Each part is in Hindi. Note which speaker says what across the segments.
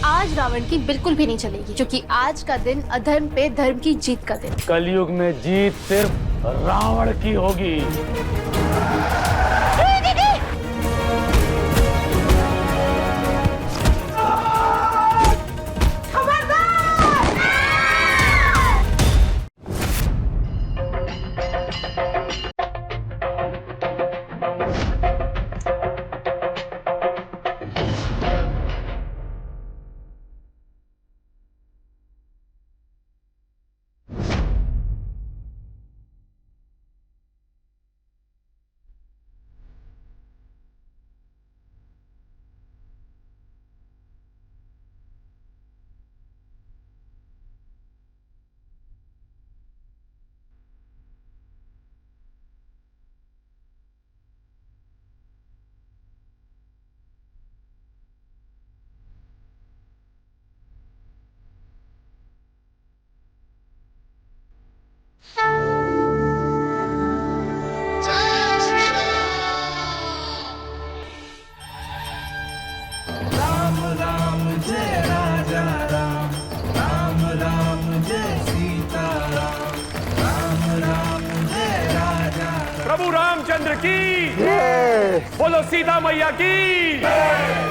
Speaker 1: आज रावण की बिल्कुल भी नहीं चलेगी, क्योंकि आज का दिन अधर्म पे धर्म की जीत का दिन।
Speaker 2: कलयुग में जीत सिर्फ रावण की होगी। प्रभु रामचंद्र की जय। बोलो सीता मैया की जय।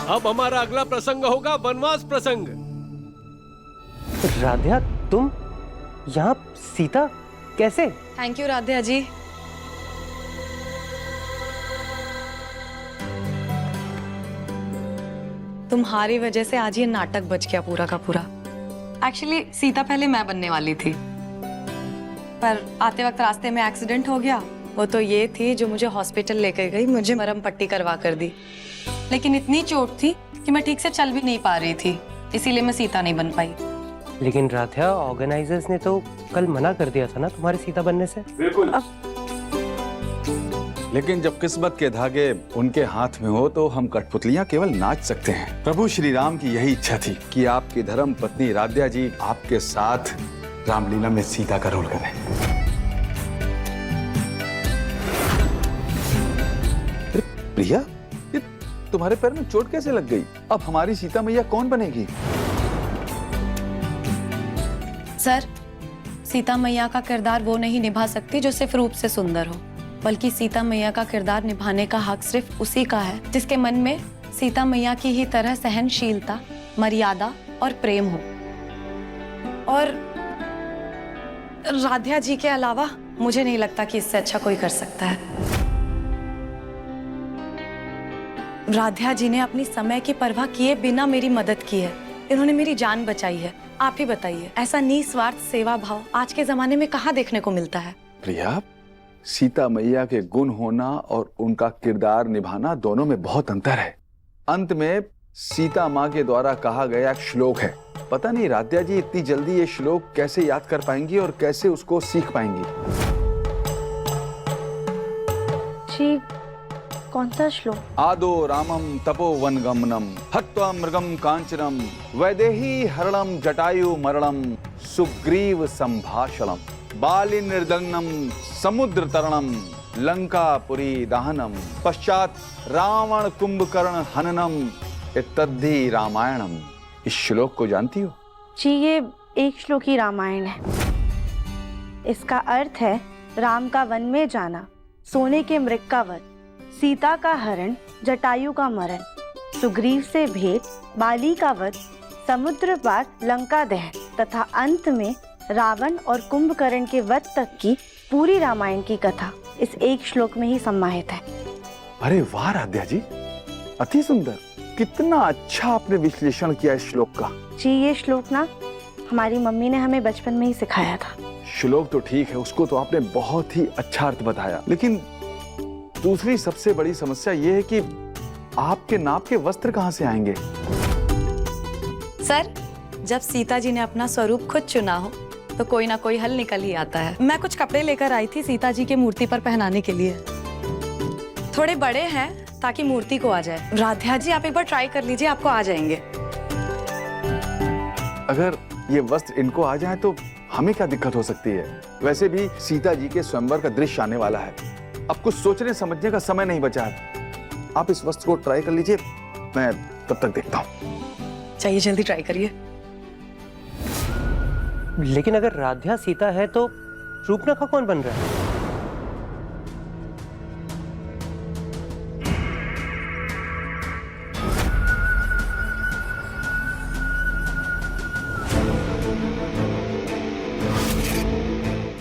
Speaker 3: अब हमारा अगला प्रसंग होगा वनवास प्रसंग।
Speaker 4: राध्या, तुम यहाँ? सीता कैसे?
Speaker 5: थैंक यू राध्या जी। तुम्हारी वजह से आज ये नाटक बच गया पूरा का पूरा। एक्चुअली सीता पहले मैं बनने वाली थी, पर आते वक्त रास्ते में एक्सीडेंट हो गया। वो तो ये थी जो मुझे हॉस्पिटल लेकर गई, मुझे मरहम पट्टी करवा कर दी, लेकिन इतनी चोट थी कि मैं ठीक से चल भी नहीं पा रही थी, इसीलिए मैं सीता नहीं बन पाई।
Speaker 4: लेकिन राध्या, ऑर्गेनाइजर्स ने तो कल मना कर दिया था ना तुम्हारे सीता बनने से।
Speaker 2: बिल्कुल।
Speaker 6: लेकिन जब किस्मत के धागे उनके हाथ में हो तो हम कठपुतलियां केवल नाच सकते हैं। प्रभु श्री राम की यही इच्छा थी कि आपकी धर्म पत्नी राध्या जी आपके साथ रामलीला में सीता का रोल करें। प्रिया, ये तुम्हारे पैर में चोट कैसे लग गई? अब हमारी सीता मैया कौन बनेगी?
Speaker 5: सर, सीता मैया का किरदार वो नहीं निभा सकती जो सिर्फ रूप से सुंदर हो, बल्कि सीता मैया का किरदार निभाने का हक सिर्फ उसी का है जिसके मन में सीता मैया की ही तरह सहनशीलता, मर्यादा और प्रेम हो। और राध्या जी के अलावा मुझे नहीं लगता कि इससे अच्छा कोई कर सकता है। राध्या जी ने अपनी समय की परवाह किए बिना मेरी मदद की है, इन्होंने मेरी जान बचाई है। आप ही बताइए, ऐसा निस्वार्थ सेवा भाव आज के जमाने में कहाँ देखने को मिलता है?
Speaker 6: प्रिया, सीता मैया के गुण होना और उनका किरदार निभाना दोनों में बहुत अंतर है। अंत में सीता माँ के द्वारा कहा गया एक श्लोक है, पता नहीं राध्या जी इतनी जल्दी ये श्लोक कैसे याद कर पाएंगी और कैसे उसको सीख पाएंगी।
Speaker 1: जी, कौन सा श्लोक?
Speaker 6: आदो रामम तपोवन गमनम हत्वा मृगम कांचनम वैदेही हरणम जटायु मरणम सुग्रीव संभाषणम बाली निर्दंगनम समुद्र तरणम लंकापुरी दहनम पश्चात रावण कुंभकर्ण हननम इत्यादि रामायणम। इस श्लोक को जानती हो?
Speaker 7: जी, ये एक श्लोक ही रामायण है। इसका अर्थ है राम का वन में जाना, सोने के मृग का वध, सीता का हरण, जटायु का मरण, सुग्रीव से भेंट, बाली का वध, समुद्र पार, लंका दहन तथा अंत में रावण और कुंभकर्ण के वध तक की पूरी रामायण की कथा इस एक श्लोक में ही समाहित है।
Speaker 6: अरे वाह राध्या जी, अति सुंदर, कितना अच्छा आपने विश्लेषण किया इस श्लोक का।
Speaker 7: जी, ये श्लोक ना हमारी मम्मी ने हमें बचपन में ही सिखाया था।
Speaker 6: श्लोक तो ठीक है, उसको तो आपने बहुत ही अच्छा अर्थ बताया, लेकिन दूसरी सबसे बड़ी समस्या ये है कि आपके नाप के वस्त्र कहाँ से आएंगे?
Speaker 5: सर, जब सीता जी ने अपना स्वरूप खुद चुना हो तो कोई ना कोई हल निकल ही आता है। मैं कुछ कपड़े लेकर आई थी सीता जी के मूर्ति पर पहनाने के लिए। थोड़े बड़े हैं ताकि मूर्ति को आ जाए। राध्या जी, आप एक बार ट्राई कर लीजिए, आपको आ जाएंगे।
Speaker 6: अगर ये वस्त्र इनको आ जाए तो हमें क्या दिक्कत हो सकती है? वैसे भी सीता जी के स्वयंवर का दृश्य आने वाला है, अब कुछ सोचने समझने का समय नहीं बचा है। आप इस वस्त्र को ट्राई कर लीजिए, मैं तब तक देखता हूँ।
Speaker 5: चाहिए, जल्दी ट्राई करिए।
Speaker 4: लेकिन अगर राध्या सीता है तो शूर्पणखा कौन बन रहा है?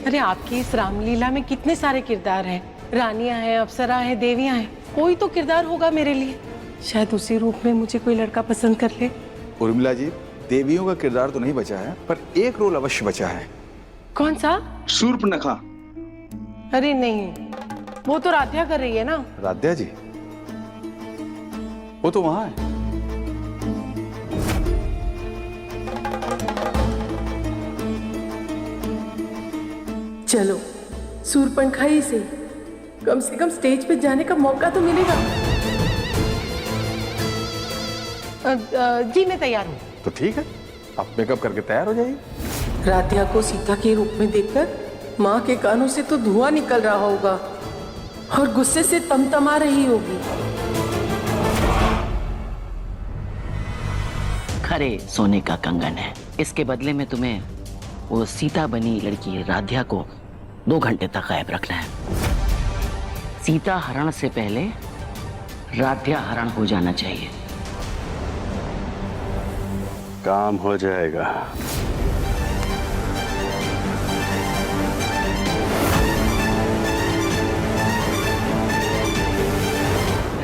Speaker 8: अरे आपकी इस रामलीला में कितने सारे किरदार हैं, रानियां हैं, अप्सरा हैं, देवियां हैं, कोई तो किरदार होगा मेरे लिए। शायद उसी रूप में मुझे कोई लड़का पसंद कर ले।
Speaker 6: उर्मिला जी, देवियों का किरदार तो नहीं बचा है, पर एक रोल अवश्य बचा है।
Speaker 8: कौन सा?
Speaker 6: शूर्पणखा।
Speaker 8: अरे नहीं, वो तो राध्या कर रही है ना।
Speaker 6: राध्या जी? वो तो वहां है।
Speaker 8: चलो, शूर्पणखा ही से कम स्टेज पे जाने का मौका तो मिलेगा। जी मैं तैयार हूँ।
Speaker 6: तो ठीक है, आप मेकअप करके तैयार हो जाइए।
Speaker 8: राध्या को सीता के रूप में देखकर माँ के कानों से तो धुआं निकल रहा होगा और गुस्से से तमतमा रही होगी।
Speaker 9: खरे सोने का कंगन है, इसके बदले में तुम्हें वो सीता बनी लड़की राध्या को 2 घंटे तक गायब रखना है। सीता हरण से पहले राध्या हरण हो जाना चाहिए।
Speaker 2: काम हो जाएगा।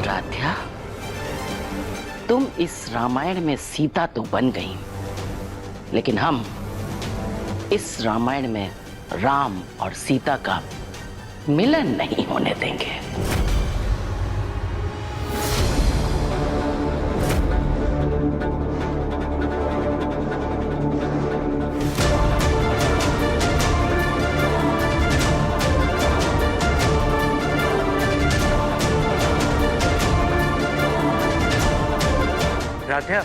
Speaker 9: राध्या, तुम इस रामायण में सीता तो बन गई, लेकिन हम इस रामायण में राम और सीता का मिलन नहीं होने देंगे।
Speaker 4: राध्या,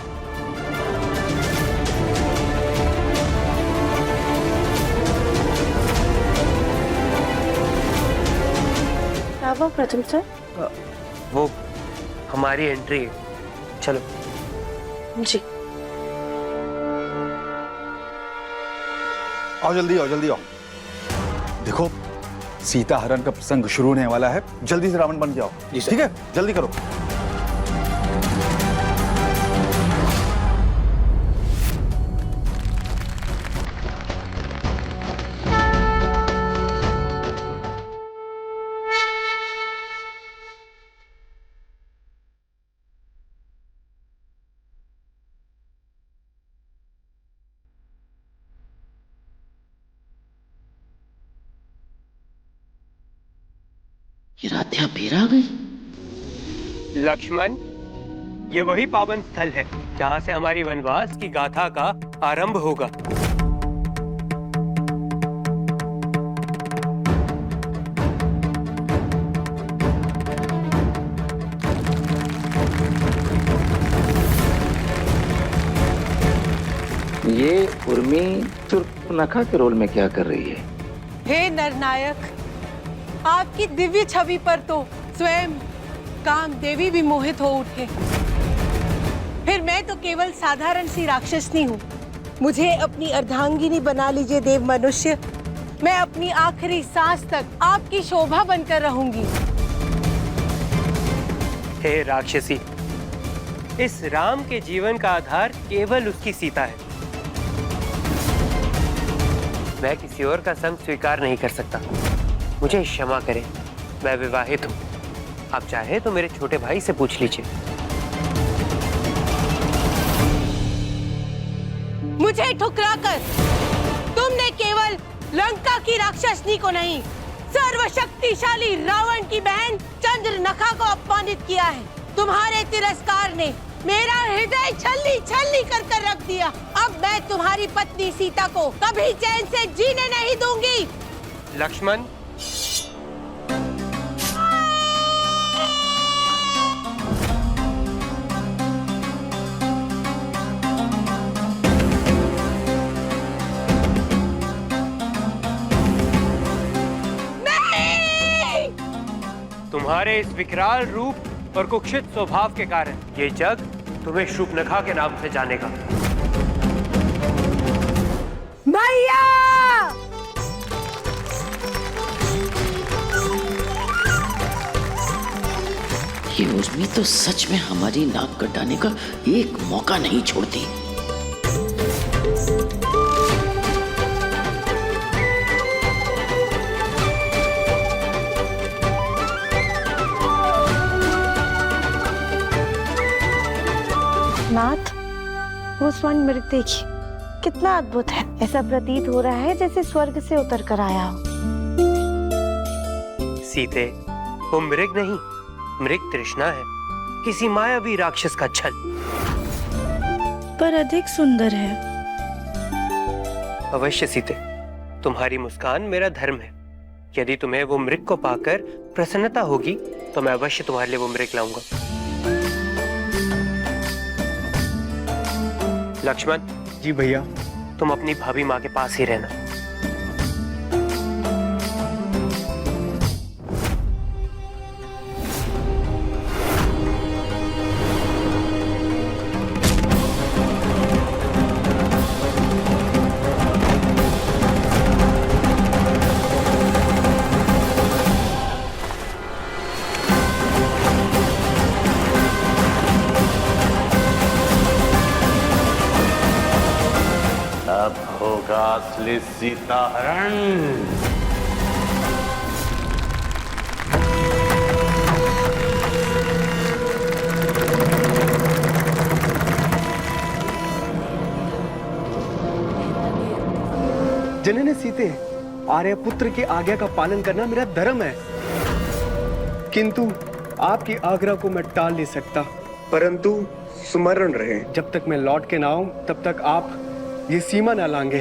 Speaker 7: क्या वो प्रथम सर?
Speaker 4: वो हमारी एंट्री है, चलो।
Speaker 7: जी।
Speaker 6: आओ जल्दी आओ, जल्दी आओ। देखो, सीता हरण का प्रसंग शुरू होने वाला है, जल्दी से रावण बन जाओ। ठीक है, जल्दी करो।
Speaker 9: ये राध्या फिर आ गई।
Speaker 4: लक्ष्मण, ये वही पावन स्थल है जहाँ से हमारी वनवास की गाथा का आरंभ होगा।
Speaker 10: ये उर्मी शूर्पणखा के रोल में क्या कर रही है?
Speaker 8: हे नरनायक, आपकी दिव्य छवि पर तो स्वयं कामदेवी भी मोहित हो उठे। फिर मैं तो केवल साधारण सी राक्षसनी हूँ। मुझे अपनी अर्धांगिनी बना लीजिए देव मनुष्य। मैं अपनी आखिरी सांस तक आपकी शोभा बनकर रहूंगी।
Speaker 4: हे राक्षसी, इस राम के जीवन का आधार केवल उसकी सीता है। मैं किसी और का संग स्वीकार नहीं कर सकता। मुझे क्षमा करें, मैं विवाहित हूँ। आप चाहे तो मेरे छोटे भाई से पूछ लीजिए।
Speaker 8: मुझे ठुकराकर तुमने केवल लंका की राक्षसनी को नहीं, सर्वशक्तिशाली रावण की बहन चंद्रनखा को अपमानित किया है। तुम्हारे तिरस्कार ने मेरा हृदय छलनी छलनी कर रख दिया। अब मैं तुम्हारी पत्नी सीता को कभी चैन से जीने नहीं दूंगी।
Speaker 4: लक्ष्मण, तुम्हारे इस विकराल रूप और कुक्षित स्वभाव के कारण ये जग तुम्हें शूर्पणखा के नाम से जानेगा।
Speaker 8: भैया!
Speaker 9: ये उर्मी तो सच में हमारी नाक कटाने का एक मौका नहीं छोड़ती।
Speaker 7: नाथ, वो स्वर्ण मृग देखिए, कितना अद्भुत है। ऐसा प्रतीत हो रहा है जैसे स्वर्ग से उतर कर आया हो।
Speaker 4: सीते, वो मृग नहीं, मृग तृष्णा है, किसी मायावी राक्षस का छल।
Speaker 7: पर अधिक सुंदर है।
Speaker 4: अवश्य सीते, तुम्हारी मुस्कान मेरा धर्म है। यदि तुम्हें वो मृग को पाकर प्रसन्नता होगी तो मैं अवश्य तुम्हारे लिए वो मृग लाऊंगा। लक्ष्मण
Speaker 2: जी भैया।
Speaker 4: तुम अपनी भाभी माँ के पास ही रहना।
Speaker 11: अब होगा असली सीता हरण।
Speaker 2: जननी सीते, आर्यपुत्र की आज्ञा का पालन करना मेरा धर्म है, किंतु आपकी आज्ञा को मैं टाल नहीं सकता। परंतु स्मरण रहे, जब तक मैं लौट के ना आऊं तब तक आप ये सीमा न लांगे।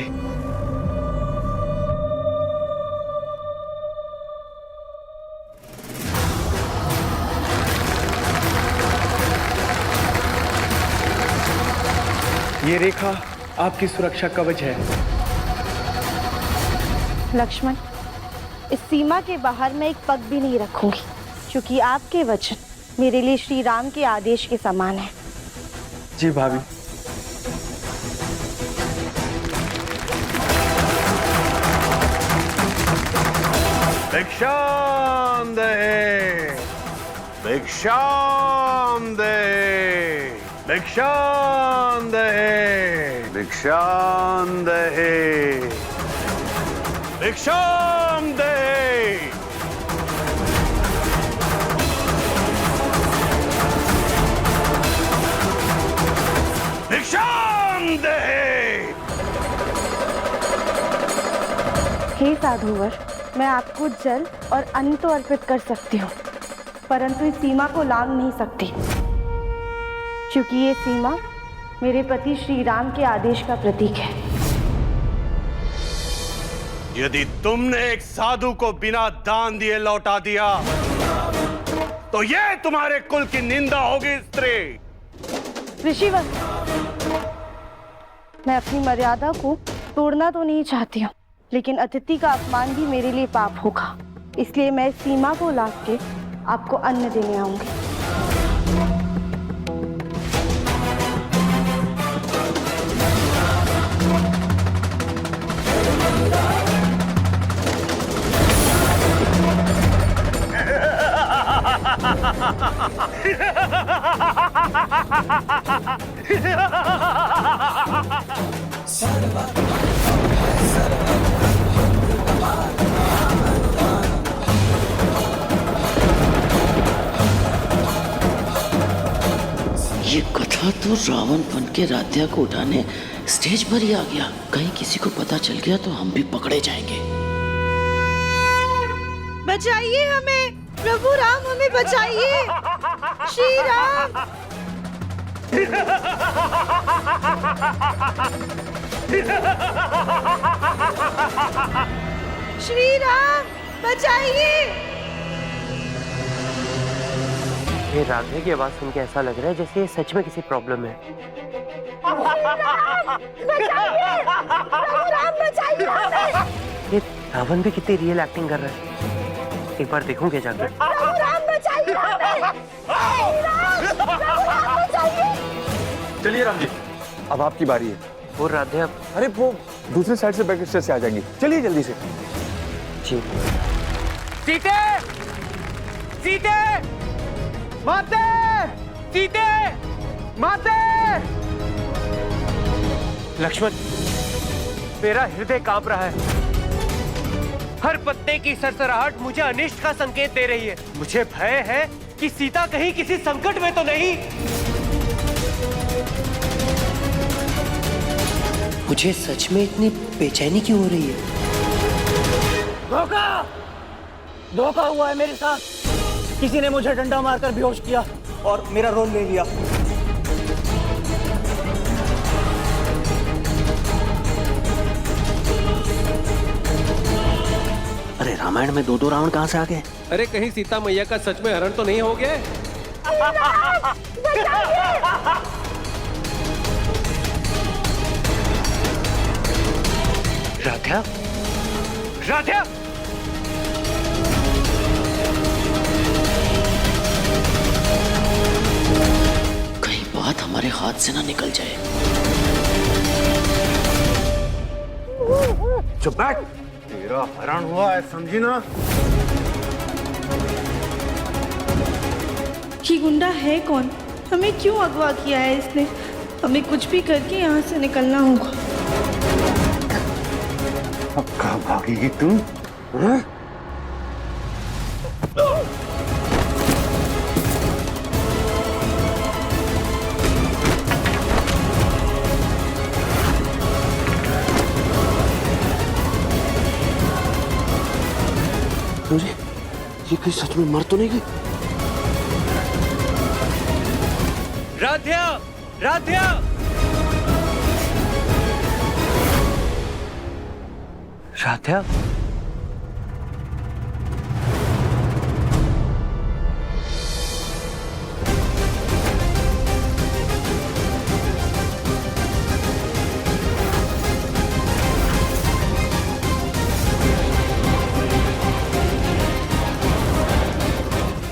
Speaker 2: ये रेखा आपकी सुरक्षा कवच है।
Speaker 7: लक्ष्मण, इस सीमा के बाहर मैं एक पग भी नहीं रखूंगी, क्योंकि आपके वचन मेरे लिए श्री राम के आदेश के समान है।
Speaker 2: जी भाभी।
Speaker 11: भिक्षाम दे, भिक्षाम दे, भिक्षाम दे, भिक्षाम दे, भिक्षाम दे। भिक्षाम दे।
Speaker 7: हे साधुवर, मैं आपको जल और अन्न तो अर्पित कर सकती हूँ, परंतु इस सीमा को लांघ नहीं सकती, क्योंकि ये सीमा मेरे पति श्री राम के आदेश का प्रतीक है।
Speaker 11: यदि तुमने एक साधु को बिना दान दिए लौटा दिया तो ये तुम्हारे कुल की निंदा होगी स्त्री।
Speaker 7: ऋषिवर, मैं अपनी मर्यादा को तोड़ना तो नहीं चाहती हूँ, लेकिन अतिथि का अपमान भी मेरे लिए पाप होगा। इसलिए मैं इस सीमा को लांघ के आपको अन्न देने आऊंगी।
Speaker 9: ये कथा तो रावण बन के राध्या को उठाने स्टेज पर ही आ गया। कहीं किसी को पता चल गया तो हम भी पकड़े जाएंगे।
Speaker 7: बचाइए हमें, प्रभु राम हमें बचाइए, श्री राम। श्री राम बचाइए।
Speaker 4: ये राधे की आवाज सुन के ऐसा लग रहा है जैसे ये सच में किसी प्रॉब्लम है। ये रावण भी कितनी रियल एक्टिंग कर रहा है। एक बार देखूं क्या जाकर।
Speaker 6: चलिए राम जी, अब आपकी बारी है।
Speaker 4: वो राधे अब
Speaker 6: अरे वो दूसरे साइड से बैक स्टेज से आ जाएंगी, चलिए जल्दी से।
Speaker 4: जी
Speaker 2: सीते, सीते, माते, सीते, माते।
Speaker 4: लक्ष्मण, मेरा हृदय कांप रहा है। हर पत्ते की सरसराहट मुझे अनिष्ट का संकेत दे रही है। मुझे भय है कि सीता कहीं किसी संकट में तो नहीं। मुझे सच में इतनी बेचैनी क्यों हो रही है?
Speaker 10: धोखा हुआ है मेरे साथ। किसी ने मुझे डंडा मारकर बेहोश किया और मेरा रोल ले लिया।
Speaker 9: अरे रामायण में दो रावण कहाँ से आ गए?
Speaker 3: अरे कहीं सीता मैया का सच में हरण तो नहीं हो गया?
Speaker 4: राधा, राधा,
Speaker 9: कहीं बात हमारे हाथ से ना निकल जाए।
Speaker 11: चुप बैठ। तेरा हरण हुआ है, समझी ना?
Speaker 7: ये गुंडा है कौन? हमें क्यों अगवा किया है इसने? हमें कुछ भी करके यहाँ से निकलना होगा।
Speaker 11: अब कहाँ भागेगी तुम? हाँ?
Speaker 9: ये कोई सच में मर तो नहीं गई?
Speaker 4: राध्या, राध्या, राध्या।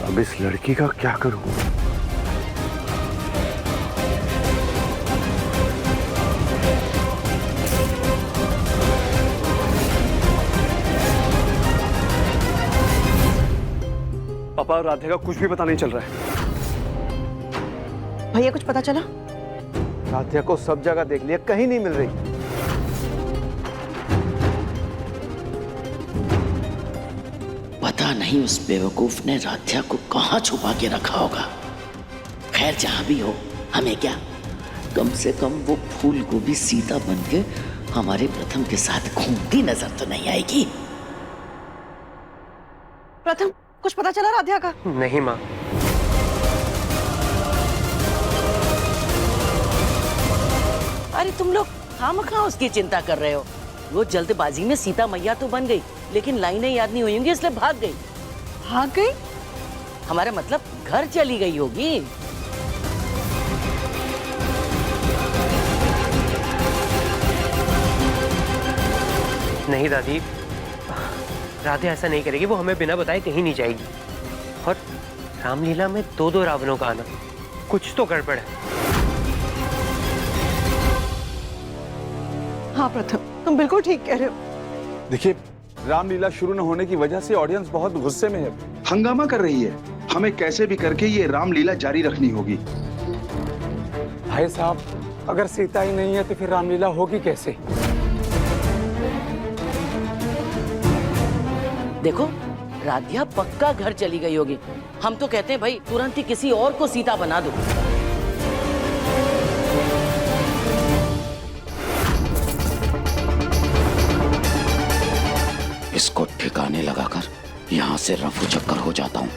Speaker 11: अब इस लड़की का क्या करूं?
Speaker 2: पापा, राधे का कुछ भी पता नहीं चल रहा है।
Speaker 10: भैया कुछ पता चला?
Speaker 2: राधे को सब जगह देख लिया, कहीं नहीं मिल रही।
Speaker 9: पता नहीं उस बेवकूफ ने राध्या को कहाँ छुपा के रखा होगा। खैर जहां भी हो, हमें क्या, कम से कम वो फूल गोभी सीता बन के हमारे प्रथम के साथ घूमती नजर तो नहीं आएगी।
Speaker 10: प्रथम, कुछ पता चला राध्या का?
Speaker 4: नहीं माँ।
Speaker 9: अरे तुम लोग खामखा उसकी चिंता कर रहे हो। वो जल्दबाजी में सीता मैया तो बन गई, लेकिन लाइनें याद नहीं हुई होंगी इसलिए भाग गई।
Speaker 10: भाग गई?
Speaker 9: हमारा मतलब घर चली गई होगी।
Speaker 4: नहीं दादी, राधे ऐसा नहीं करेगी। वो हमें बिना बताए कहीं नहीं जाएगी। और रामलीला में दो रावणों का आना, कुछ तो गड़बड़ है।
Speaker 10: हाँ प्रथम, तुम बिल्कुल ठीक कह रहे हो।
Speaker 6: देखिए, रामलीला शुरू न होने की वजह से ऑडियंस बहुत गुस्से में है, हंगामा कर रही है। हमें कैसे भी करके ये रामलीला जारी रखनी होगी।
Speaker 2: भाई साहब, अगर सीता ही नहीं है तो फिर रामलीला होगी कैसे?
Speaker 9: देखो, राधिया पक्का घर चली गई होगी। हम तो कहते हैं भाई तुरंत ही किसी और को सीता बना दो। इसको ठिकाने लगाकर यहाँ से रफू चक्कर हो जाता हूँ।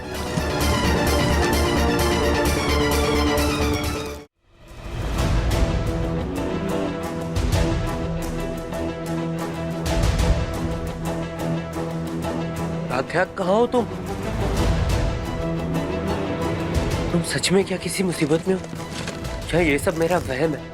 Speaker 4: राध्या, कहाँ हो तुम? तुम सच में क्या किसी मुसीबत में हो? क्या ये सब मेरा वहम है?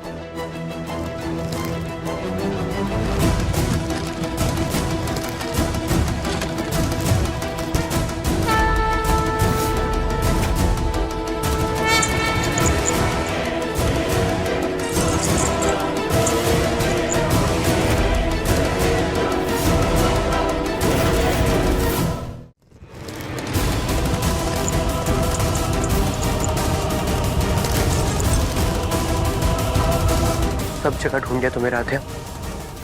Speaker 4: सब जगह ढूंढ लिया तुम्हें राध्या,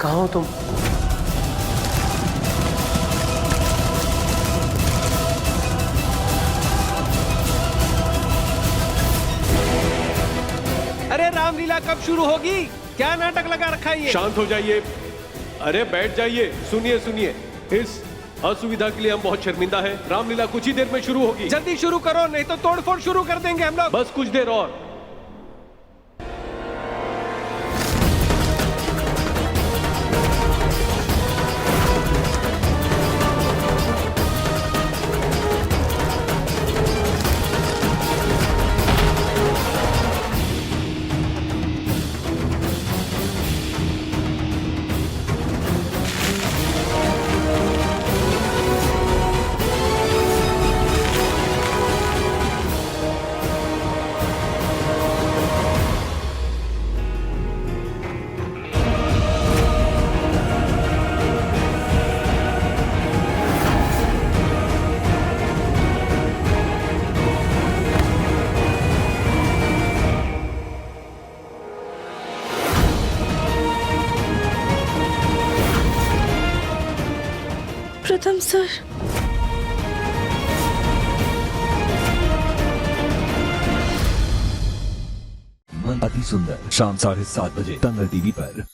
Speaker 4: कहाँ हो तुम?
Speaker 3: अरे रामलीला कब शुरू होगी? क्या नाटक लगा रखा है ये? शांत हो जाइए। अरे बैठ जाइए। सुनिए सुनिए, इस असुविधा के लिए हम बहुत शर्मिंदा हैं। रामलीला कुछ ही देर में शुरू होगी। जल्दी शुरू करो, नहीं तो तोड़फोड़ शुरू कर देंगे हम लोग। बस कुछ देर और।
Speaker 7: प्रथम सर,
Speaker 12: अति सुंदर शाम 7:30 बजे तंगल टीवी पर।